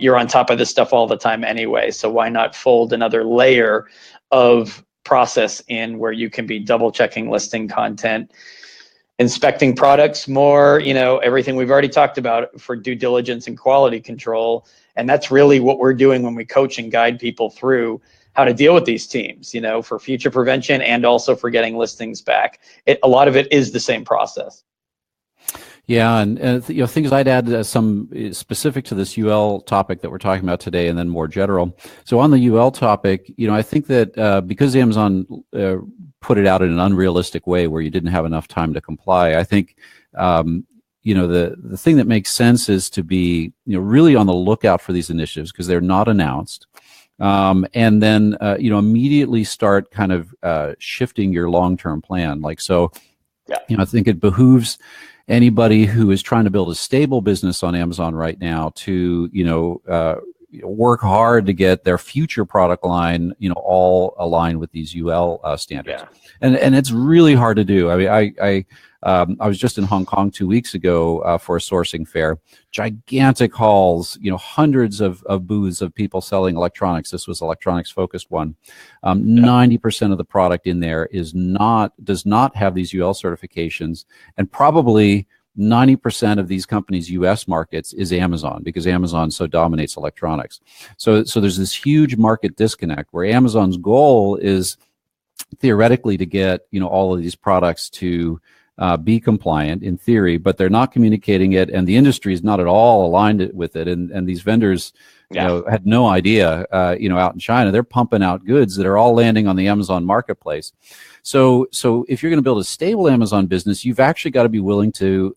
You're on top of this stuff all the time anyway, so why not fold another layer of process in where you can be double checking listing content, inspecting products more, everything we've already talked about for due diligence and quality control. And that's really what we're doing when we coach and guide people through how to deal with these teams, for future prevention and also for getting listings back. A lot of it is the same process. Yeah, and things I'd add, some specific to this UL topic that we're talking about today, and then more general. So on the UL topic, I think that because Amazon put it out in an unrealistic way where you didn't have enough time to comply, I think the thing that makes sense is to be really on the lookout for these initiatives because they're not announced. And then immediately start kind of shifting your long-term plan. I think it behooves anybody who is trying to build a stable business on Amazon right now to work hard to get their future product line all aligned with these UL standards. Yeah. And it's really hard to do. I mean, I was just in Hong Kong 2 weeks ago for a sourcing fair. Gigantic halls, hundreds of booths of people selling electronics. This was electronics focused one. 90% of the product in there does not have these UL certifications, and probably 90% of these companies' U.S. markets is Amazon, because Amazon so dominates electronics. So there's this huge market disconnect where Amazon's goal is theoretically to get all of these products to be compliant in theory, but they're not communicating it, and the industry is not at all aligned with it. And these vendors, had no idea. Out in China, they're pumping out goods that are all landing on the Amazon marketplace. So if you're going to build a stable Amazon business, you've actually got to be willing to,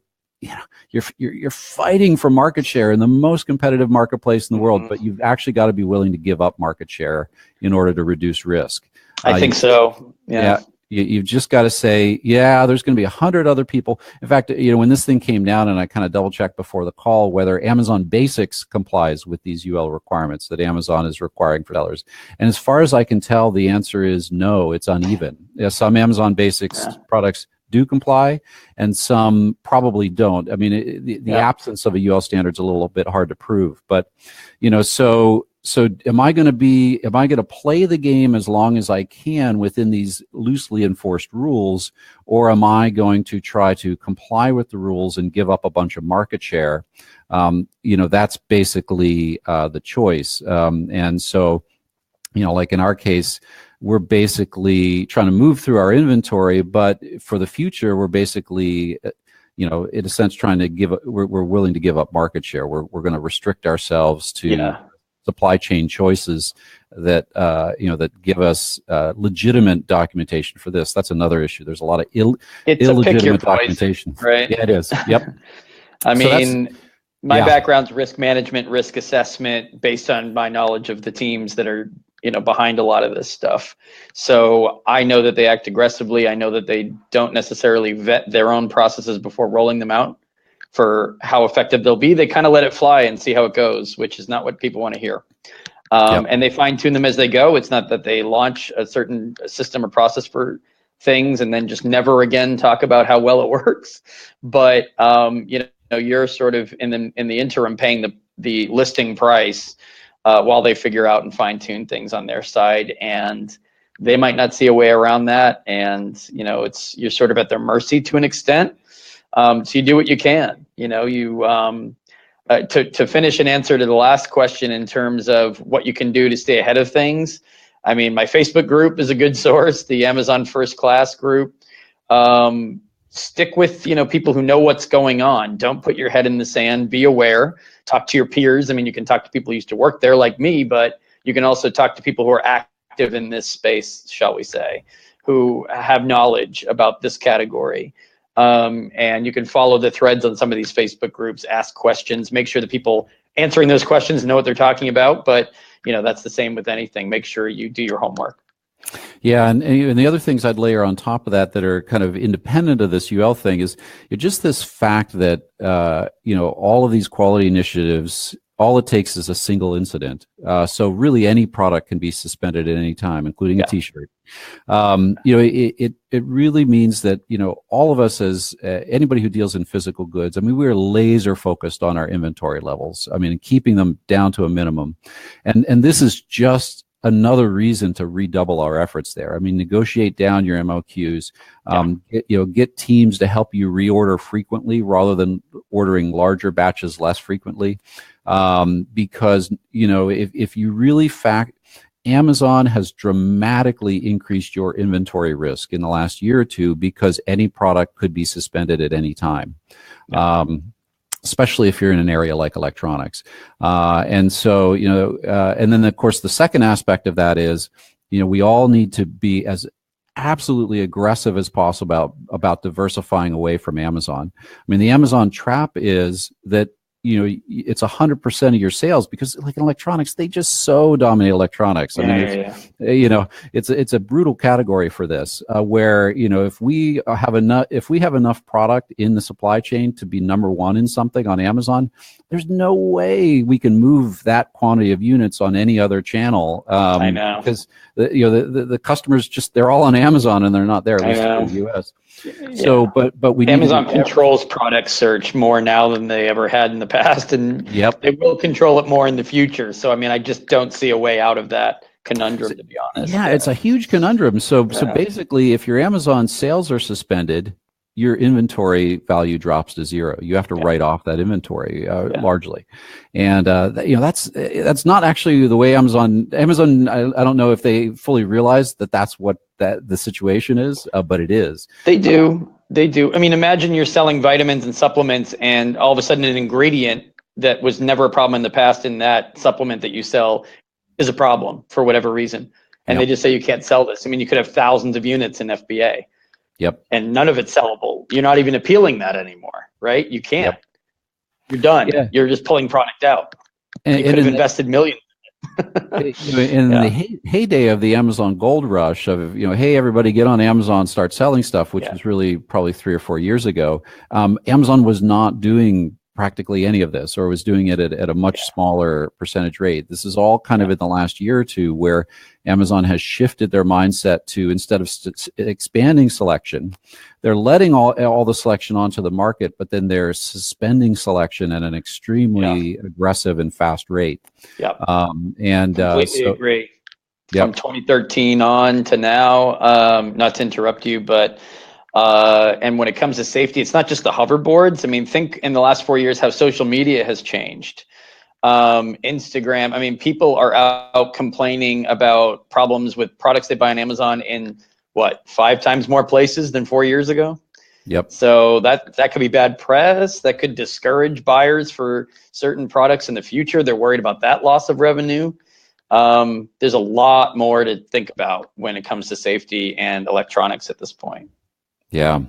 you're fighting for market share in the most competitive marketplace in the world, but you've actually got to be willing to give up market share in order to reduce risk. I think so. Yeah. You've just got to say, there's going to be 100 other people. In fact, when this thing came down, and I kind of double checked before the call whether Amazon Basics complies with these UL requirements that Amazon is requiring for sellers. And as far as I can tell, the answer is no, it's uneven. Some Amazon Basics products do comply, and some probably don't. I mean, the absence of a UL standard is a little bit hard to prove, but So am I going to play the game as long as I can within these loosely enforced rules, or am I going to try to comply with the rules and give up a bunch of market share? That's basically the choice. And so, like in our case, we're basically trying to move through our inventory, but for the future, we're basically, in a sense, we're willing to give up market share. We're going to restrict ourselves to supply chain choices that that give us legitimate documentation for this. That's another issue. There's a lot of illegitimate documentation. Right? Yeah, it is. Yep. My background's risk management, risk assessment, based on my knowledge of the teams that are behind a lot of this stuff. So I know that they act aggressively. I know that they don't necessarily vet their own processes before rolling them out for how effective they'll be. They kind of let it fly and see how it goes, which is not what people want to hear. And they fine tune them as they go. It's not that they launch a certain system or process for things and then just never again talk about how well it works. But you're sort of in the interim paying the listing price while they figure out and fine tune things on their side. And they might not see a way around that. And you're sort of at their mercy to an extent. So you do what you can. To finish an answer to the last question in terms of what you can do to stay ahead of things. I mean, my Facebook group is a good source, the Amazon First Class group. stick with, people who know what's going on. Don't put your head in the sand. Be aware. Talk to your peers. I mean, you can talk to people who used to work there like me, but you can also talk to people who are active in this space, shall we say, who have knowledge about this category. And you can follow the threads on some of these Facebook groups, ask questions, make sure the people answering those questions know what they're talking about. But, that's the same with anything. Make sure you do your homework. Yeah, and the other things I'd layer on top of that are kind of independent of this UL thing is just this fact that all of these quality initiatives, all it takes is a single incident. So really, any product can be suspended at any time, including a T-shirt. It really means that all of us, as anybody who deals in physical goods, I mean, we're laser focused on our inventory levels. I mean, keeping them down to a minimum, and this is just another reason to redouble our efforts there. I mean, negotiate down your MOQs, get teams to help you reorder frequently rather than ordering larger batches less frequently. Because, if you really Amazon has dramatically increased your inventory risk in the last year or two because any product could be suspended at any time. Especially if you're in an area like electronics. And so, and then of course the second aspect of that is, we all need to be as absolutely aggressive as possible about diversifying away from Amazon. I mean, the Amazon trap is that, it's 100% of your sales because like in electronics, they just so dominate electronics. I mean, it's a brutal category for this, where, if we have enough product in the supply chain to be number one in something on Amazon, there's no way we can move that quantity of units on any other channel. I know. Because the customers they're all on Amazon and they're not there, at least in the US. So, but we Amazon controls product search more now than they ever had in the past, and they will control it more in the future. So, I mean, I just don't see a way out of that conundrum, to be honest. Yeah, it's a huge conundrum. So basically, if your Amazon sales are suspended, your inventory value drops to zero. You have to write off that inventory largely, and that's not actually the way Amazon. I don't know if they fully realize that that's what the situation is, but it is. They do. I mean, imagine you're selling vitamins and supplements, and all of a sudden, an ingredient that was never a problem in the past in that supplement that you sell is a problem for whatever reason, and they just say you can't sell this. I mean, you could have thousands of units in FBA. Yep. And none of it's sellable. You're not even appealing that anymore, right? You can't. You're done. Yeah. You're just pulling product out. And you could have invested millions. In the heyday of the Amazon gold rush of, hey, everybody get on Amazon, start selling stuff, which was really probably 3 or 4 years ago. Amazon was not doing practically any of this, or was doing it at a much smaller percentage rate. This is all kind of in the last year or two where Amazon has shifted their mindset to, instead of expanding selection, they're letting all the selection onto the market, but then they're suspending selection at an extremely aggressive and fast rate. Completely agree. From 2013 on to now, not to interrupt you, but and when it comes to safety, it's not just the hoverboards. I mean, think in the last 4 years how social media has changed. Instagram, I mean, people are out complaining about problems with products they buy on Amazon in 5 times more places than 4 years ago? Yep. So that could be bad press. That could discourage buyers for certain products in the future. They're worried about that loss of revenue. There's a lot more to think about when it comes to safety and electronics at this point. Yeah.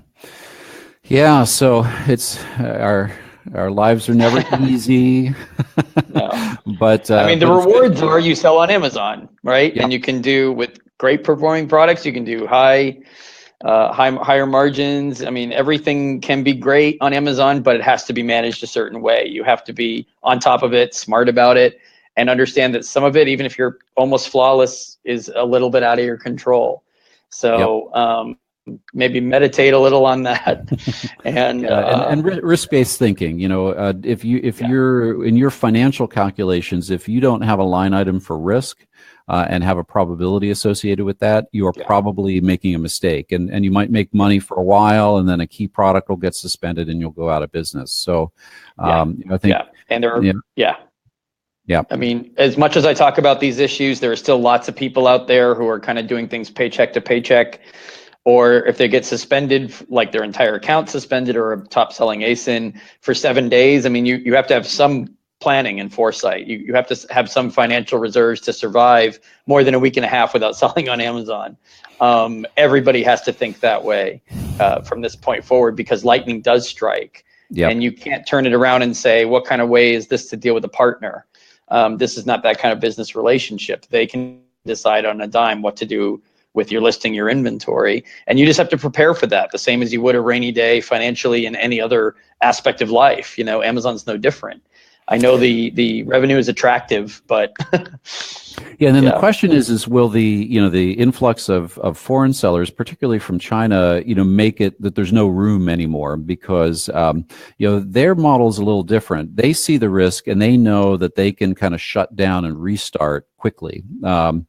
So it's our lives are never easy. No. But I mean, the rewards are you sell on Amazon, right? Yep. And you can do with great performing products. You can do higher margins. I mean, everything can be great on Amazon, but it has to be managed a certain way. You have to be on top of it, smart about it, and understand that some of it, even if you're almost flawless, is a little bit out of your control. So maybe meditate a little on that. And risk-based thinking. If you're in your financial calculations, if you don't have a line item for risk and have a probability associated with that, you are probably making a mistake, and you might make money for a while, and then a key product will get suspended and you'll go out of business. So I think and there are I mean, as much as I talk about these issues, there are still lots of people out there who are kind of doing things paycheck to paycheck. or if they get suspended, like their entire account suspended or a top selling ASIN for 7 days, I mean, you have to have some planning and foresight. You have to have some financial reserves to survive more than a week and a half without selling on Amazon. Everybody has to think that way from this point forward, because lightning does strike. Yep. And you can't turn it around and say, what kind of way is this to deal with a partner? This is not that kind of business relationship. They can decide on a dime what to do with your listing, your inventory, and you just have to prepare for that, the same as you would a rainy day financially in any other aspect of life. You know, Amazon's no different. I know the revenue is attractive, but yeah. And then the question is will the influx of foreign sellers, particularly from China, make it that there's no room anymore, because their model is a little different. They see the risk and they know that they can kind of shut down and restart quickly. And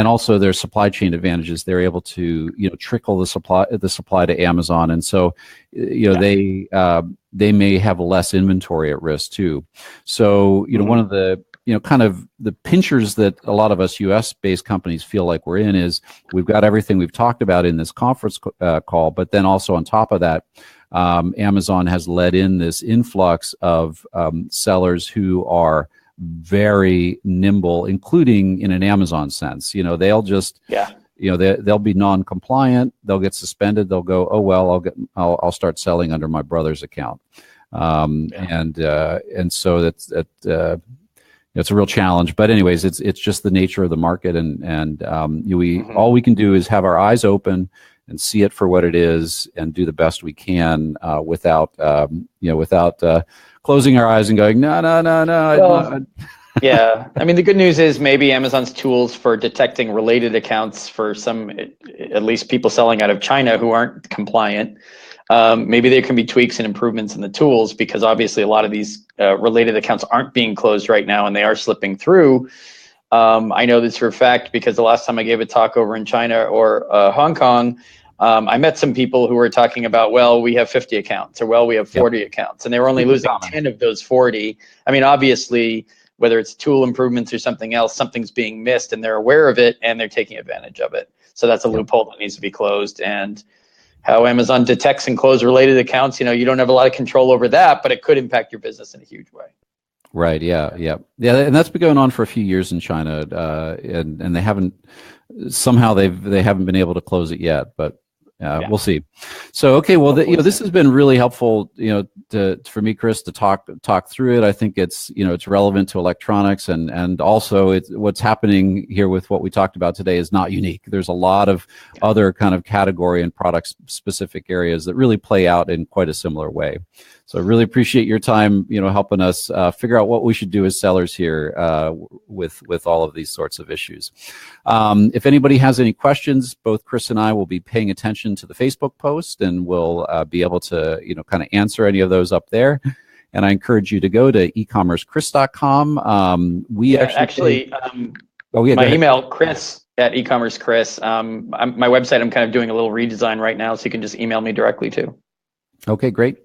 also their supply chain advantages. They're able to trickle the supply to Amazon, and so they may have less inventory at risk too. So one of the kind of the pinchers that a lot of us US-based companies feel like we're in is we've got everything we've talked about in this conference call, but then also on top of that, Amazon has led in this influx of sellers who are very nimble, including in an Amazon sense. They'll just they'll be non-compliant. They'll get suspended. They'll go, oh well, I'll start selling under my brother's account, and so that's it's a real challenge. But anyways, it's just the nature of the market, and all we can do is have our eyes open and see it for what it is, and do the best we can without closing our eyes and going, no. Well, yeah, I mean, the good news is maybe Amazon's tools for detecting related accounts for some, at least people selling out of China who aren't compliant, maybe there can be tweaks and improvements in the tools, because obviously a lot of these related accounts aren't being closed right now and they are slipping through. I know this for a fact because the last time I gave a talk over in China or Hong Kong, I met some people who were talking about, well, we have 50 accounts, or well, we have 40 accounts, and they were only losing 10 of those 40. I mean, obviously, whether it's tool improvements or something else, something's being missed, and they're aware of it, and they're taking advantage of it. So that's a loophole that needs to be closed. And how Amazon detects and closes related accounts, you don't have a lot of control over that, but it could impact your business in a huge way. Right. Yeah. And that's been going on for a few years in China, and they haven't been able to close it yet, but we'll see. So, okay. Well, this has been really helpful, for me, Chris, to talk through it. I think it's relevant to electronics, and also what's happening here with what we talked about today is not unique. There's a lot of other kind of category and product specific areas that really play out in quite a similar way. So I really appreciate your time, helping us figure out what we should do as sellers here with all of these sorts of issues. If anybody has any questions, both Chris and I will be paying attention to the Facebook post, and we'll be able to, kind of answer any of those up there. And I encourage you to go to ecommercechris.com. My email, Chris@ecommercechris. My website, I'm kind of doing a little redesign right now, so you can just email me directly too. Okay, great.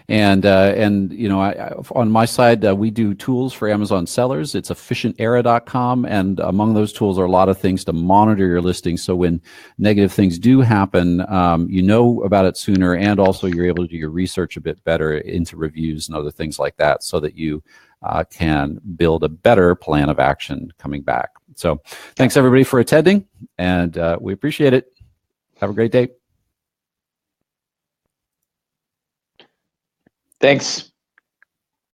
And on my side, we do tools for Amazon sellers. It's efficientera.com, and among those tools are a lot of things to monitor your listings. So when negative things do happen, you know about it sooner, and also you're able to do your research a bit better into reviews and other things like that, so that you can build a better plan of action coming back. So thanks everybody for attending, and we appreciate it. Have a great day. Thanks.